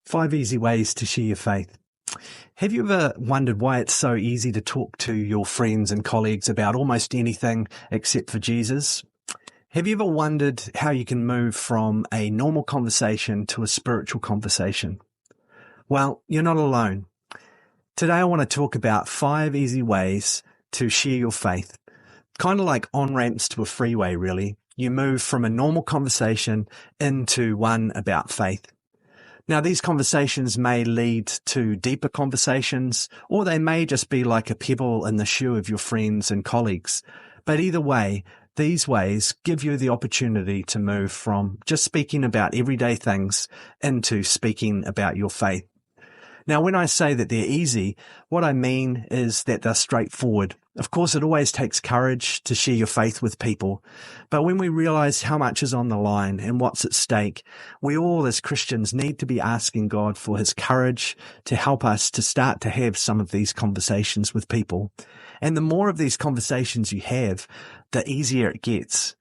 5 easy ways to share your faith. Have you ever wondered why it's so easy to talk to your friends and colleagues about almost anything except for Jesus? Have you ever wondered how you can move from a normal conversation to a spiritual conversation? Well, you're not alone. Today I want to talk about 5 easy ways to share your faith. Kind of like on-ramps to a freeway, really. You move from a normal conversation into one about faith. Now, these conversations may lead to deeper conversations, or they may just be like a pebble in the shoe of your friends and colleagues. But either way, these ways give you the opportunity to move from just speaking about everyday things into speaking about your faith. Now, when I say that they're easy, what I mean is that they're straightforward. Of course, it always takes courage to share your faith with people. But when we realize how much is on the line and what's at stake, we all as Christians need to be asking God for his courage to help us to start to have some of these conversations with people. And the more of these conversations you have, the easier it gets.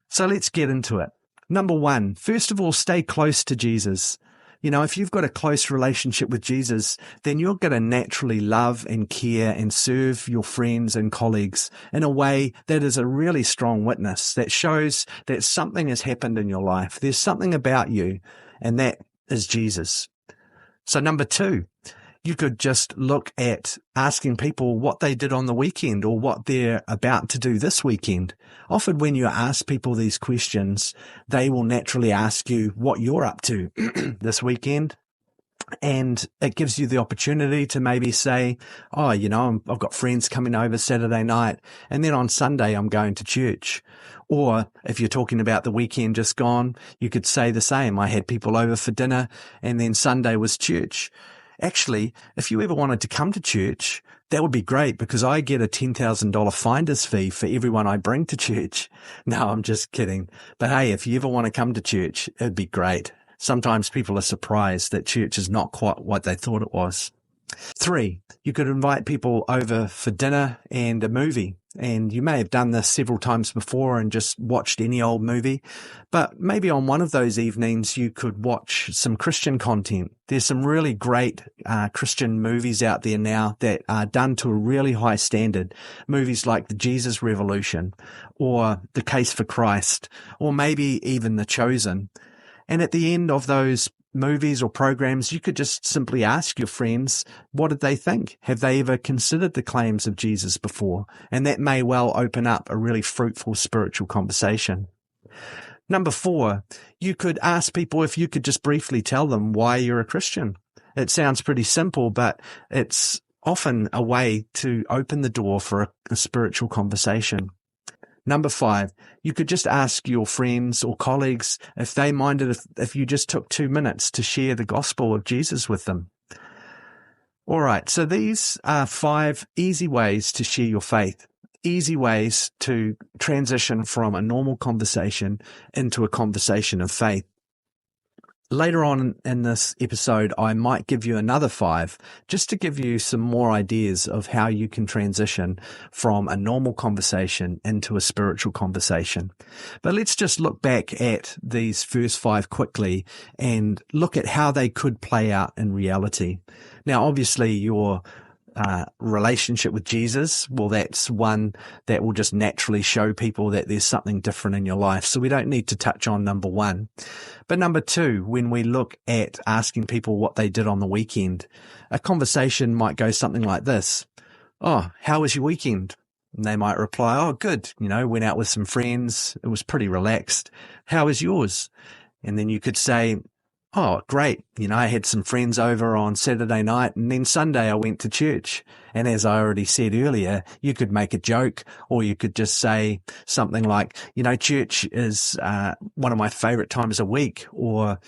So let's get into it. Number 1, first of all, stay close to Jesus. You know, if you've got a close relationship with Jesus, then you're going to naturally love and care and serve your friends and colleagues in a way that is a really strong witness that shows that something has happened in your life. There's something about you, and that is Jesus. So number 2, you could just look at asking people what they did on the weekend or what they're about to do this weekend. Often when you ask people these questions, they will naturally ask you what you're up to this weekend. And it gives you the opportunity to maybe say, oh, you know, I've got friends coming over Saturday night, and then on Sunday I'm going to church. Or if you're talking about the weekend just gone, you could say the same. I had people over for dinner, and then Sunday was church. Actually, if you ever wanted to come to church, that would be great because I get a $10,000 finder's fee for everyone I bring to church. No, I'm just kidding. But hey, if you ever want to come to church, it'd be great. Sometimes people are surprised that church is not quite what they thought it was. 3, you could invite people over for dinner and a movie. And you may have done this several times before and just watched any old movie. But maybe on one of those evenings, you could watch some Christian content. There's some really great Christian movies out there now that are done to a really high standard. Movies like The Jesus Revolution or The Case for Christ or maybe even The Chosen. And at the end of those movies or programs, you could just simply ask your friends, what did they think? Have they ever considered the claims of Jesus before? And that may well open up a really fruitful spiritual conversation. Number 4, you could ask people if you could just briefly tell them why you're a Christian. It sounds pretty simple, but it's often a way to open the door for a spiritual conversation. Number 5, you could just ask your friends or colleagues if they minded if you just took 2 minutes to share the gospel of Jesus with them. All right, so these are 5 easy ways to share your faith, easy ways to transition from a normal conversation into a conversation of faith. Later on in this episode, I might give you another 5 just to give you some more ideas of how you can transition from a normal conversation into a spiritual conversation. But let's just look back at these first 5 quickly and look at how they could play out in reality. Now, obviously, your relationship with Jesus, well, that's one that will just naturally show people that there's something different in your life. So we don't need to touch on number 1. But number 2, when we look at asking people what they did on the weekend, a conversation might go something like this. Oh, how was your weekend? And they might reply, oh, good. You know, went out with some friends. It was pretty relaxed. How was yours? And then you could say, oh, great. You know, I had some friends over on Saturday night and then Sunday I went to church. And as I already said earlier, you could make a joke or you could just say something like, you know, church is one of my favorite times a week, or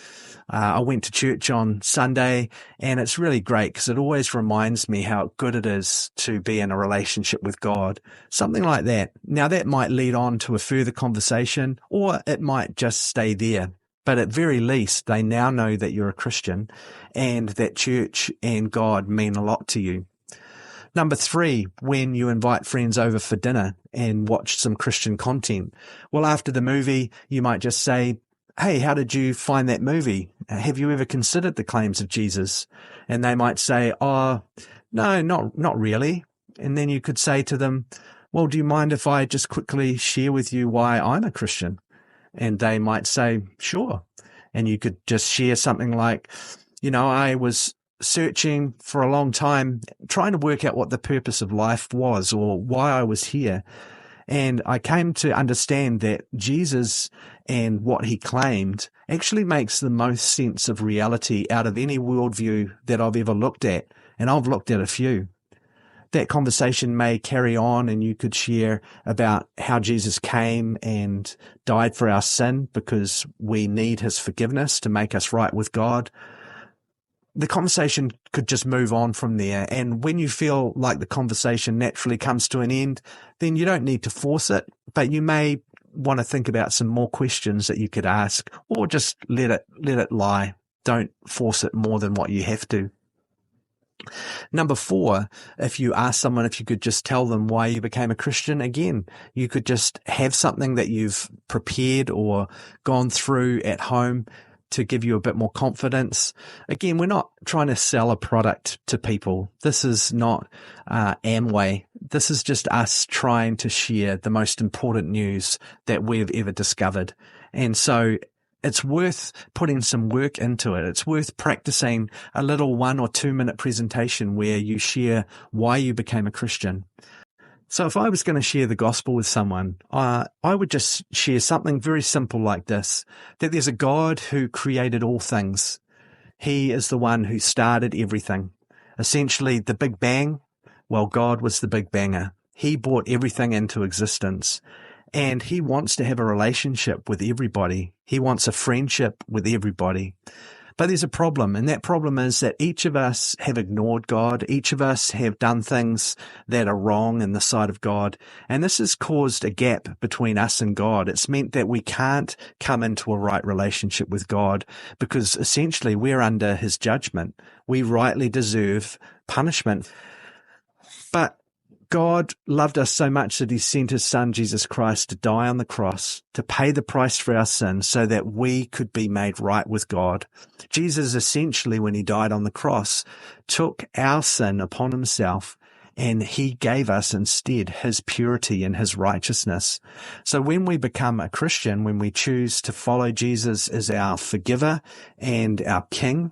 I went to church on Sunday and it's really great because it always reminds me how good it is to be in a relationship with God. Something like that. Now that might lead on to a further conversation or it might just stay there. But at very least, they now know that you're a Christian and that church and God mean a lot to you. Number 3, when you invite friends over for dinner and watch some Christian content. Well, after the movie, you might just say, hey, how did you find that movie? Have you ever considered the claims of Jesus? And they might say, oh, no, not really. And then you could say to them, well, do you mind if I just quickly share with you why I'm a Christian? And they might say, sure. And you could just share something like, I was searching for a long time, trying to work out what the purpose of life was or why I was here. And I came to understand that Jesus and what he claimed actually makes the most sense of reality out of any worldview that I've ever looked at. And I've looked at a few. That conversation may carry on, and you could share about how Jesus came and died for our sin because we need his forgiveness to make us right with God. The conversation could just move on from there. And when you feel like the conversation naturally comes to an end, then you don't need to force it, but you may want to think about some more questions that you could ask, or just let it lie. Don't force it more than what you have to. Number 4, if you ask someone if you could just tell them why you became a Christian, again, you could just have something that you've prepared or gone through at home to give you a bit more confidence. Again, we're not trying to sell a product to people. This is not Amway. This is just us trying to share the most important news that we've ever discovered. And so it's worth putting some work into it. It's worth practicing a little 1 or 2 minute presentation where you share why you became a Christian. So if I was going to share the gospel with someone, I would just share something very simple like this, that there's a God who created all things. He is the one who started everything. Essentially, the Big Bang, well, God was the Big Banger. He brought everything into existence. And he wants to have a relationship with everybody. He wants a friendship with everybody. But there's a problem, and that problem is that each of us have ignored God. Each of us have done things that are wrong in the sight of God. And this has caused a gap between us and God. It's meant that we can't come into a right relationship with God because essentially we're under his judgment. We rightly deserve punishment. But God loved us so much that he sent his son, Jesus Christ, to die on the cross, to pay the price for our sins so that we could be made right with God. Jesus essentially, when he died on the cross, took our sin upon himself, and he gave us instead his purity and his righteousness. So when we become a Christian, when we choose to follow Jesus as our forgiver and our king,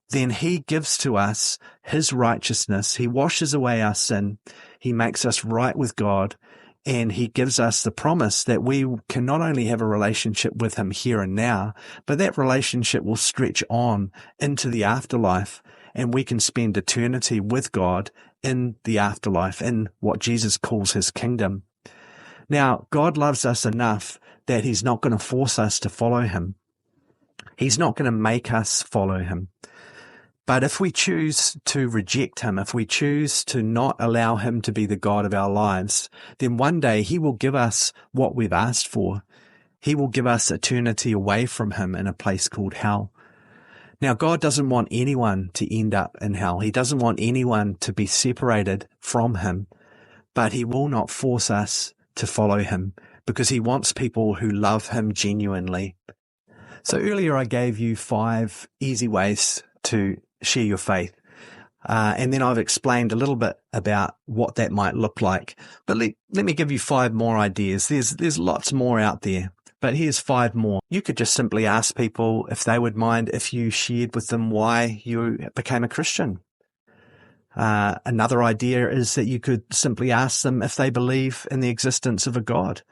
then he gives to us his righteousness. He washes away our sin. He makes us right with God. And he gives us the promise that we can not only have a relationship with him here and now, but that relationship will stretch on into the afterlife. And we can spend eternity with God in the afterlife, in what Jesus calls his kingdom. Now, God loves us enough that he's not going to force us to follow him. He's not going to make us follow him. But if we choose to reject him, if we choose to not allow him to be the God of our lives, then one day he will give us what we've asked for. He will give us eternity away from him in a place called hell. Now, God doesn't want anyone to end up in hell. He doesn't want anyone to be separated from him, but he will not force us to follow him because he wants people who love him genuinely. So earlier I gave you 5 easy ways to share your faith. And then I've explained a little bit about what that might look like. But let me give you 5 more ideas. There's lots more out there, but here's 5 more. You could just simply ask people if they would mind if you shared with them why you became a Christian. Another idea is that you could simply ask them if they believe in the existence of a God.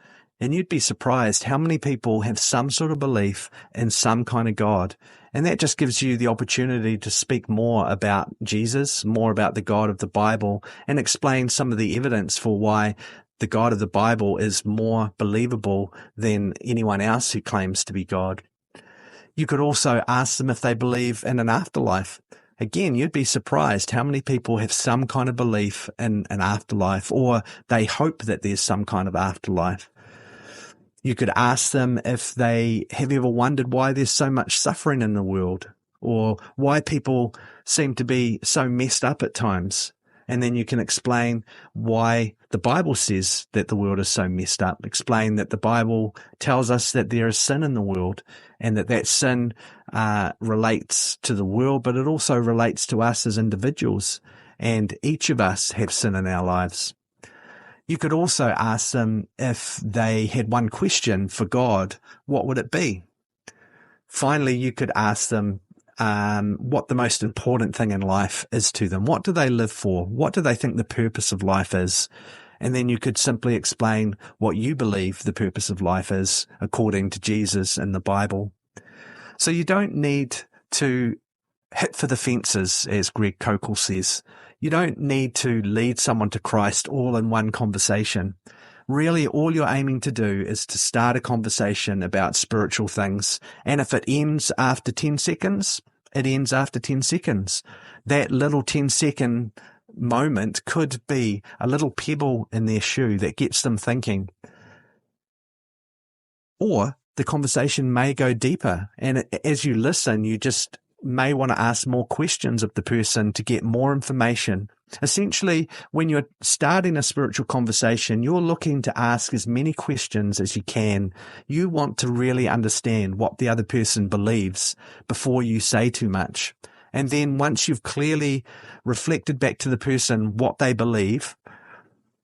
And you'd be surprised how many people have some sort of belief in some kind of God. And that just gives you the opportunity to speak more about Jesus, more about the God of the Bible, and explain some of the evidence for why the God of the Bible is more believable than anyone else who claims to be God. You could also ask them if they believe in an afterlife. Again, you'd be surprised how many people have some kind of belief in an afterlife, or they hope that there's some kind of afterlife. You could ask them if they have ever wondered why there's so much suffering in the world, or why people seem to be so messed up at times. And then you can explain why the Bible says that the world is so messed up. Explain that the Bible tells us that there is sin in the world and that sin relates to the world, but it also relates to us as individuals. And each of us have sin in our lives. You could also ask them if they had one question for God, what would it be? Finally, you could ask them what the most important thing in life is to them. What do they live for? What do they think the purpose of life is? And then you could simply explain what you believe the purpose of life is according to Jesus and the Bible. So you don't need to hit for the fences, as Greg Koukl says. You don't need to lead someone to Christ all in one conversation. Really, all you're aiming to do is to start a conversation about spiritual things. And if it ends after 10 seconds, it ends after 10 seconds. That little 10-second moment could be a little pebble in their shoe that gets them thinking. Or the conversation may go deeper. And as you listen, you just may want to ask more questions of the person to get more information. Essentially, when you're starting a spiritual conversation, you're looking to ask as many questions as you can. You want to really understand what the other person believes before you say too much. And then once you've clearly reflected back to the person what they believe,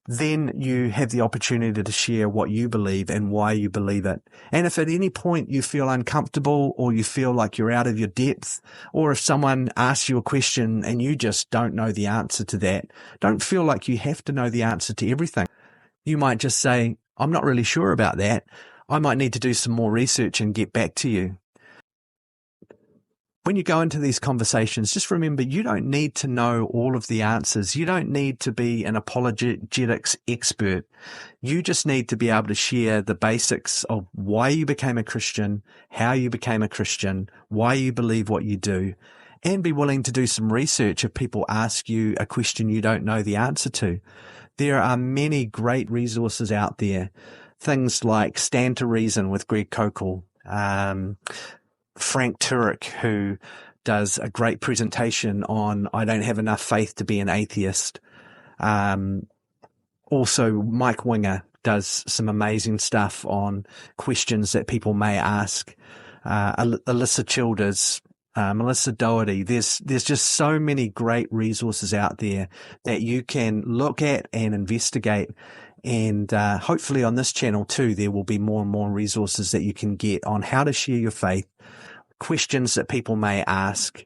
then you have the opportunity to share what you believe and why you believe it. And if at any point you feel uncomfortable or you feel like you're out of your depth, or if someone asks you a question and you just don't know the answer to that, don't feel like you have to know the answer to everything. You might just say, I'm not really sure about that. I might need to do some more research and get back to you. When you go into these conversations, just remember you don't need to know all of the answers. You don't need to be an apologetics expert. You just need to be able to share the basics of why you became a Christian, how you became a Christian, why you believe what you do, and be willing to do some research if people ask you a question you don't know the answer to. There are many great resources out there. Things like Stand to Reason with Greg Koukl, Frank Turek, who does a great presentation on I don't have enough faith to be an atheist. Also, Mike Winger does some amazing stuff on questions that people may ask. Alyssa Childers, Melissa Doherty. There's just so many great resources out there that you can look at and investigate. And hopefully on this channel too, there will be more and more resources that you can get on how to share your faith, questions that people may ask,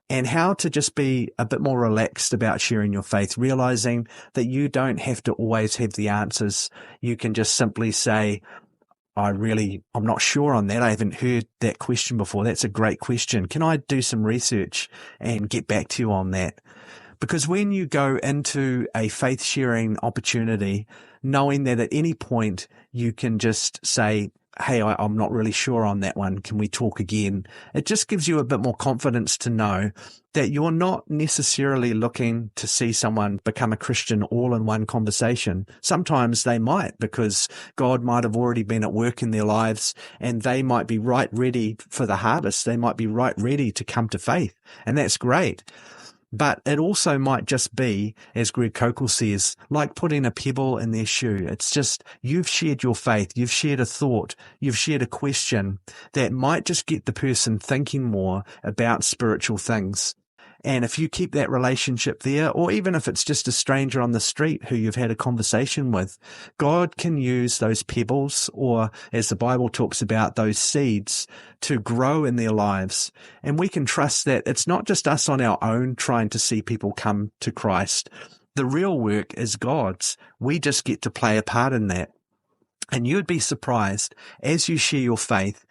and how to just be a bit more relaxed about sharing your faith, realizing that you don't have to always have the answers. You can just simply say, I'm not sure on that. I haven't heard that question before. That's a great question. Can I do some research and get back to you on that? Because when you go into a faith sharing opportunity, knowing that at any point you can just say, hey, I'm not really sure on that one. Can we talk again? It just gives you a bit more confidence to know that you're not necessarily looking to see someone become a Christian all in one conversation. Sometimes they might, because God might have already been at work in their lives and they might be right ready for the harvest. They might be right ready to come to faith, and that's great. But it also might just be, as Greg Koukl says, like putting a pebble in their shoe. It's just you've shared your faith, you've shared a thought, you've shared a question that might just get the person thinking more about spiritual things. And if you keep that relationship there, or even if it's just a stranger on the street who you've had a conversation with, God can use those pebbles, or as the Bible talks about, those seeds, to grow in their lives. And we can trust that it's not just us on our own trying to see people come to Christ. The real work is God's. We just get to play a part in that. And you'd be surprised, as you share your faith,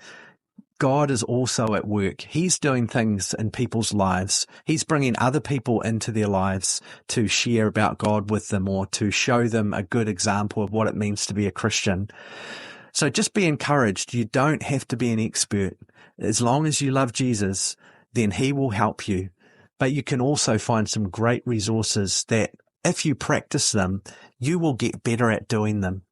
God is also at work. He's doing things in people's lives. He's bringing other people into their lives to share about God with them, or to show them a good example of what it means to be a Christian. So just be encouraged. You don't have to be an expert. As long as you love Jesus, then He will help you. But you can also find some great resources that, if you practice them, you will get better at doing them.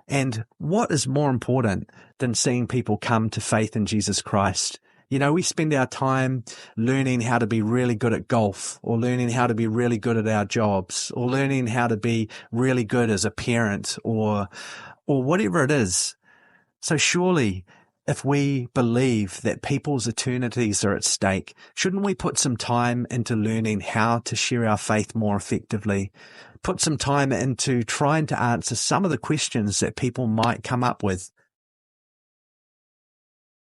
And what is more important than seeing people come to faith in Jesus Christ? We spend our time learning how to be really good at golf, or learning how to be really good at our jobs, or learning how to be really good as a parent, or whatever it is. So surely, if we believe that people's eternities are at stake, shouldn't we put some time into learning how to share our faith more effectively? Put some time into trying to answer some of the questions that people might come up with